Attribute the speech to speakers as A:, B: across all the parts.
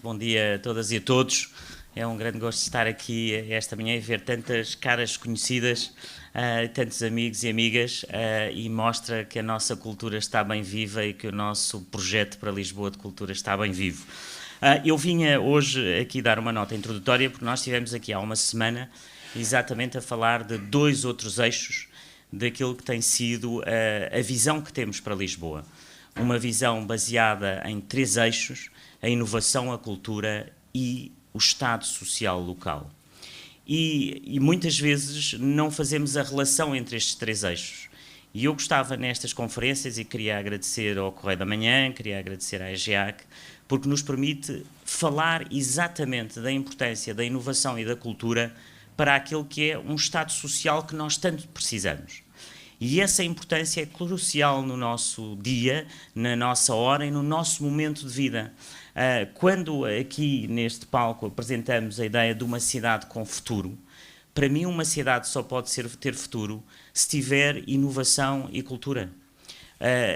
A: bom dia a todas e a todos. É um grande gosto estar aqui esta manhã e ver tantas caras conhecidas, tantos amigos e amigas, e mostra que a nossa cultura está bem viva e que o nosso projeto para Lisboa de Cultura está bem vivo. Eu vinha hoje aqui dar uma nota introdutória porque nós estivemos aqui há uma semana exatamente a falar de dois outros eixos daquilo que tem sido a visão que temos para Lisboa. Uma visão baseada em três eixos: a inovação, a cultura e o Estado social local. E muitas vezes não fazemos a relação entre estes três eixos. E eu gostava nestas conferências, e queria agradecer ao Correio da Manhã, queria agradecer à EGEAC, porque nos permite falar exatamente da importância da inovação e da cultura para aquilo que é um Estado social que nós tanto precisamos. E essa importância é crucial no nosso dia, na nossa hora e no nosso momento de vida. Quando aqui neste palco apresentamos a ideia de uma cidade com futuro, para mim uma cidade só pode ter futuro se tiver inovação e cultura.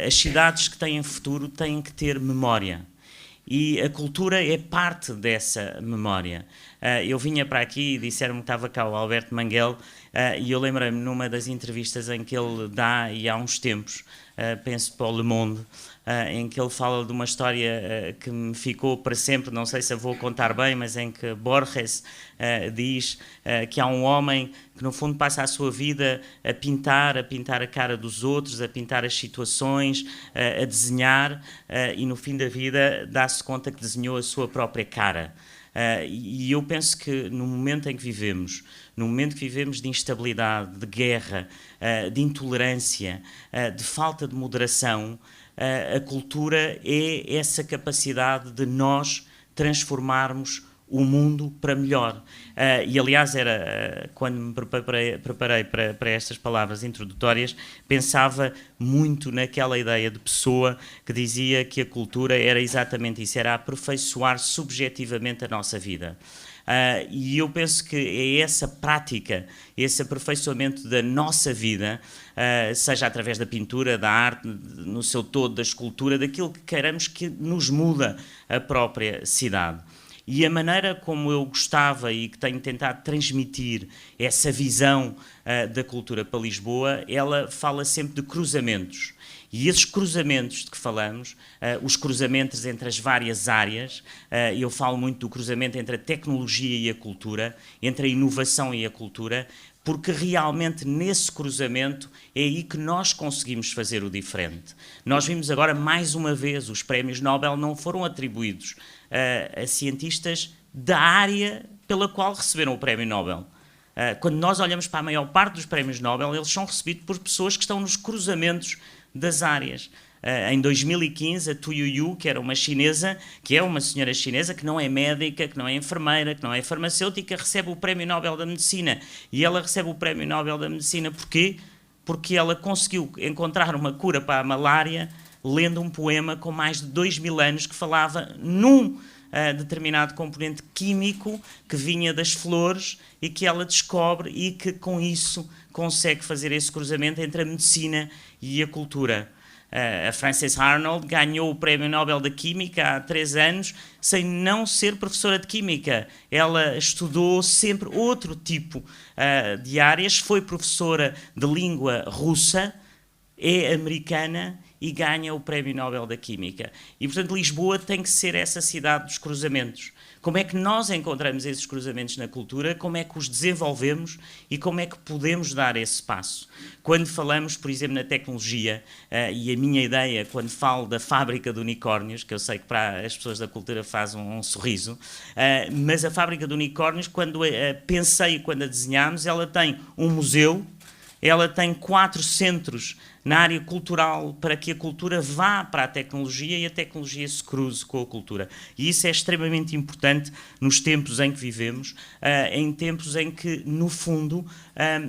A: As cidades que têm futuro têm que ter memória. E a cultura é parte dessa memória. Eu vinha para aqui e disseram-me que estava cá o Alberto Manguel, e eu lembrei-me numa das entrevistas em que ele dá, e há uns tempos, penso para o Le Monde, em que ele fala de uma história que me ficou para sempre, não sei se a vou contar bem, mas em que Borges diz que há um homem que no fundo passa a sua vida a pintar a cara dos outros, a pintar as situações, a desenhar, e no fim da vida dá-se conta que desenhou a sua própria cara. E eu penso que no momento em que vivemos, no momento que vivemos de instabilidade, de guerra, de intolerância, de falta de moderação, a cultura é essa capacidade de nós transformarmos o mundo para melhor. E aliás, quando me preparei para estas palavras introdutórias, pensava muito naquela ideia de Pessoa que dizia que a cultura era exatamente isso, era aperfeiçoar subjetivamente a nossa vida. E eu penso que é essa prática, esse aperfeiçoamento da nossa vida, seja através da pintura, da arte, no seu todo, da escultura, daquilo que queiramos que nos muda a própria cidade. E a maneira como eu gostava e que tenho tentado transmitir essa visão da cultura para Lisboa, ela fala sempre de cruzamentos. E esses cruzamentos de que falamos, os cruzamentos entre as várias áreas, eu falo muito do cruzamento entre a tecnologia e a cultura, entre a inovação e a cultura, porque realmente nesse cruzamento é aí que nós conseguimos fazer o diferente. Nós vimos agora mais uma vez, os prémios Nobel não foram atribuídos a cientistas da área pela qual receberam o prémio Nobel. Quando nós olhamos para a maior parte dos prémios Nobel, eles são recebidos por pessoas que estão nos cruzamentos das áreas. Em 2015, a Tu Youyou, que era uma chinesa, que é uma senhora chinesa, que não é médica, que não é enfermeira, que não é farmacêutica, recebe o Prémio Nobel da Medicina. E ela recebe o Prémio Nobel da Medicina porquê? Porque ela conseguiu encontrar uma cura para a malária lendo um poema com mais de 2000 anos que falava num determinado componente químico que vinha das flores e que ela descobre e que com isso consegue fazer esse cruzamento entre a medicina e a cultura. A Frances Arnold ganhou o Prémio Nobel da Química há 3 anos sem não ser professora de Química. Ela estudou sempre outro tipo de áreas, foi professora de língua russa, é americana e ganha o Prémio Nobel da Química. E, portanto, Lisboa tem que ser essa cidade dos cruzamentos. Como é que nós encontramos esses cruzamentos na cultura, como é que os desenvolvemos e como é que podemos dar esse passo? Quando falamos, por exemplo, na tecnologia, e a minha ideia, quando falo da fábrica de unicórnios, que eu sei que para as pessoas da cultura faz um sorriso, mas a fábrica de unicórnios, quando pensei, quando a desenhámos, ela tem um museu, ela tem 4 centros na área cultural para que a cultura vá para a tecnologia e a tecnologia se cruze com a cultura. E isso é extremamente importante nos tempos em que vivemos, em tempos em que, no fundo,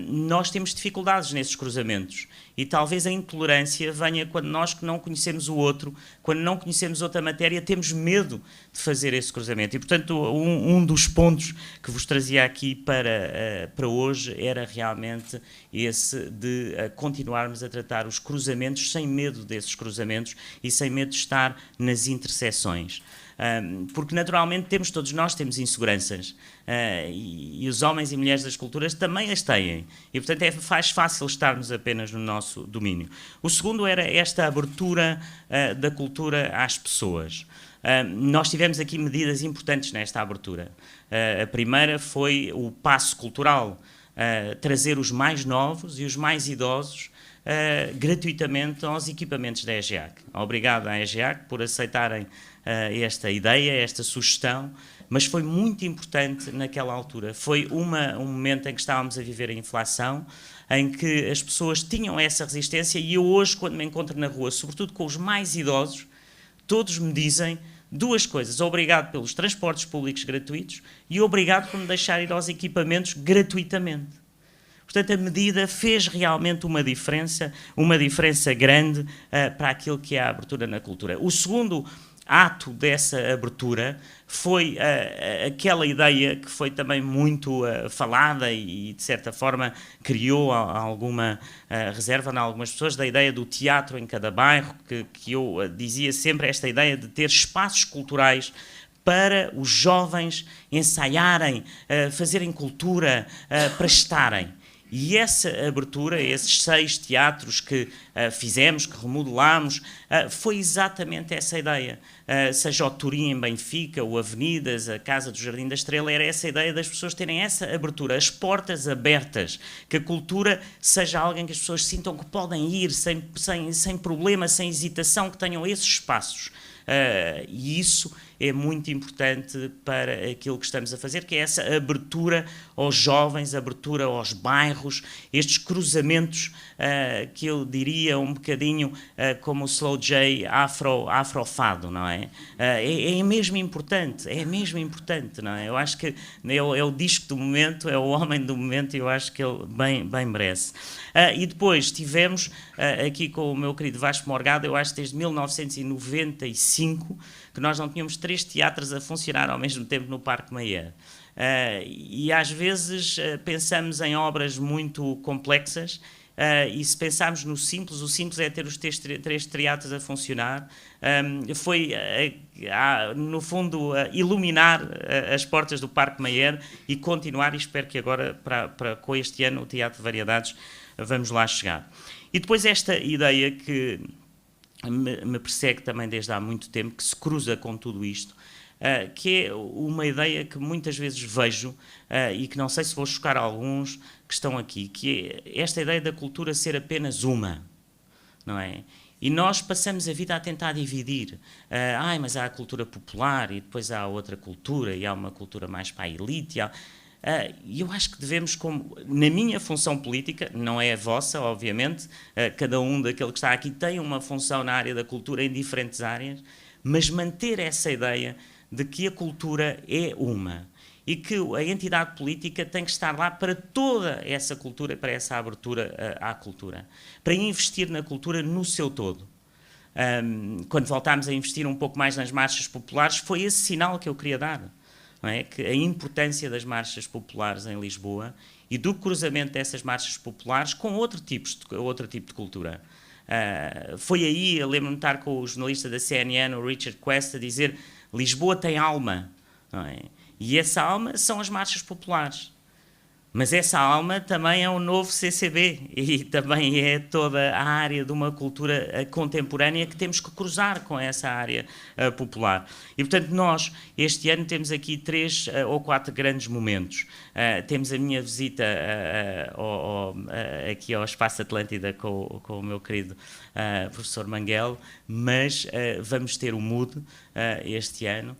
A: nós temos dificuldades nesses cruzamentos. E talvez a intolerância venha quando nós que não conhecemos o outro, quando não conhecemos outra matéria, temos medo de fazer esse cruzamento. E, portanto, um dos pontos que vos trazia aqui para hoje era realmente esse de continuarmos a tratar os cruzamentos sem medo desses cruzamentos e sem medo de estar nas interseções. Porque naturalmente todos nós temos inseguranças, e os homens e mulheres das culturas também as têm, e portanto faz fácil estarmos apenas no nosso domínio. O segundo era esta abertura da cultura às pessoas. Nós tivemos aqui medidas importantes nesta abertura. A primeira foi o passo cultural, trazer os mais novos e os mais idosos gratuitamente aos equipamentos da EGEAC. Obrigado à EGEAC por aceitarem esta ideia, esta sugestão, mas foi muito importante naquela altura. Foi um momento em que estávamos a viver a inflação, em que as pessoas tinham essa resistência, e eu hoje, quando me encontro na rua, sobretudo com os mais idosos, todos me dizem duas coisas: obrigado pelos transportes públicos gratuitos e obrigado por me deixar ir aos equipamentos gratuitamente. Portanto, a medida fez realmente uma diferença grande para aquilo que é a abertura na cultura. O segundo ato dessa abertura foi aquela ideia que foi também muito falada e, de certa forma, criou alguma reserva em algumas pessoas, da ideia do teatro em cada bairro, que eu dizia sempre, esta ideia de ter espaços culturais para os jovens ensaiarem, fazerem cultura, para estarem. E essa abertura, esses 6 teatros que fizemos, que remodelámos, foi exatamente essa ideia. Seja o Turim em Benfica, o Avenidas, a Casa do Jardim da Estrela, era essa ideia das pessoas terem essa abertura, as portas abertas, que a cultura seja alguém que as pessoas sintam que podem ir sem problema, sem hesitação, que tenham esses espaços. E isso é muito importante para aquilo que estamos a fazer, que é essa abertura aos jovens, abertura aos bairros, estes cruzamentos que eu diria um bocadinho como o Slow J afrofado, não é? É mesmo importante, não é? Eu acho que é o disco do momento, é o homem do momento, e eu acho que ele bem merece. E depois tivemos aqui com o meu querido Vasco Morgado, eu acho que desde 1995, que nós não tínhamos 3 teatros a funcionar ao mesmo tempo no Parque Mayer. E às vezes pensamos em obras muito complexas, e se pensarmos no simples, o simples é ter os 3 teatros a funcionar. Foi, no fundo, iluminar as portas do Parque Mayer e continuar, e espero que agora, com este ano, o Teatro de Variedades, vamos lá chegar. E depois esta ideia que me persegue também desde há muito tempo, que se cruza com tudo isto, que é uma ideia que muitas vezes vejo, e que não sei se vou chocar alguns que estão aqui, que é esta ideia da cultura ser apenas uma, não é? E nós passamos a vida a tentar dividir. Mas há a cultura popular, e depois há outra cultura, e há uma cultura mais para a elite. E eu acho que devemos, na minha função política, não é a vossa, obviamente, cada um daquele que está aqui tem uma função na área da cultura em diferentes áreas, mas manter essa ideia de que a cultura é uma e que a entidade política tem que estar lá para toda essa cultura, para essa abertura à cultura, para investir na cultura no seu todo. Quando voltámos a investir um pouco mais nas marchas populares, foi esse sinal que eu queria dar. Não é? Que a importância das marchas populares em Lisboa e do cruzamento dessas marchas populares com outro tipo de cultura. Foi aí, eu lembro-me de estar com o jornalista da CNN, o Richard Quest, a dizer: Lisboa tem alma, não é? E essa alma são as marchas populares. Mas essa alma também é o novo CCB e também é toda a área de uma cultura contemporânea que temos que cruzar com essa área popular. E, portanto, nós, este ano, temos aqui 3 ou 4 grandes momentos. Temos a minha visita aqui ao Espaço Atlântida com o meu querido professor Manguel, mas vamos ter o MUD este ano,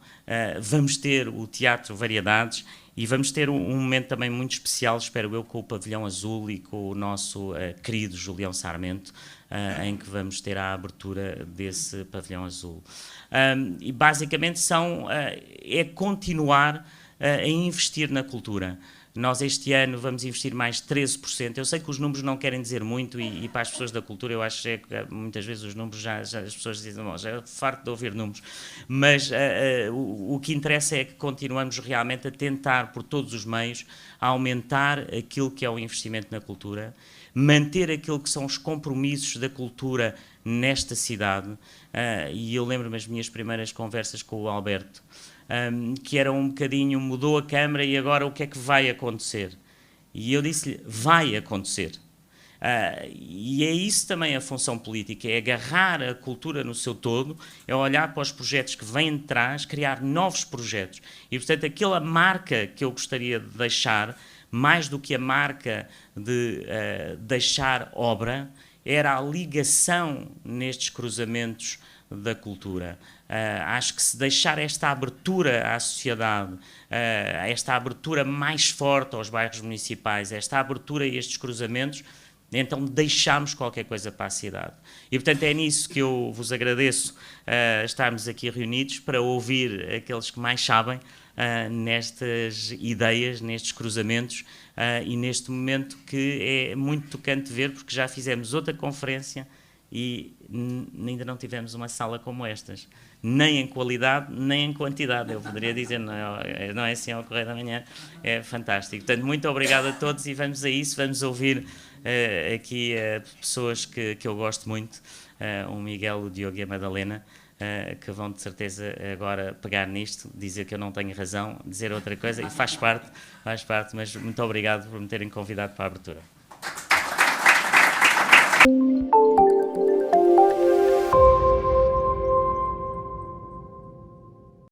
A: vamos ter o Teatro Variedades, e vamos ter um momento também muito especial, espero eu, com o Pavilhão Azul e com o nosso querido Julião Sarmento, em que vamos ter a abertura desse Pavilhão Azul. E basicamente é continuar a investir na cultura. Nós este ano vamos investir mais 13%. Eu sei que os números não querem dizer muito, e para as pessoas da cultura eu acho que muitas vezes os números já as pessoas dizem: já é farto de ouvir números, mas o que interessa é que continuamos realmente a tentar por todos os meios a aumentar aquilo que é o investimento na cultura, manter aquilo que são os compromissos da cultura nesta cidade. E eu lembro-me das minhas primeiras conversas com o Alberto, que era um bocadinho, mudou a Câmara e agora o que é que vai acontecer? E eu disse-lhe, vai acontecer. E é isso também a função política, é agarrar a cultura no seu todo, é olhar para os projetos que vêm de trás, criar novos projetos. E, portanto, aquela marca que eu gostaria de deixar, mais do que a marca de deixar obra, era a ligação nestes cruzamentos da cultura. Acho que se deixar esta abertura à sociedade, esta abertura mais forte aos bairros municipais, esta abertura a estes cruzamentos, então deixamos qualquer coisa para a cidade. E, portanto, é nisso que eu vos agradeço estarmos aqui reunidos para ouvir aqueles que mais sabem nestas ideias, nestes cruzamentos e neste momento que é muito tocante ver, porque já fizemos outra conferência e ainda não tivemos uma sala como estas, nem em qualidade, nem em quantidade, eu poderia dizer, não é assim ao Correio da Manhã, é fantástico. Portanto, muito obrigado a todos e vamos a isso, vamos ouvir aqui pessoas que eu gosto muito, o Miguel, o Diogo e a Madalena, que vão de certeza agora pegar nisto, dizer que eu não tenho razão, dizer outra coisa, e faz parte, mas muito obrigado por me terem convidado para a abertura.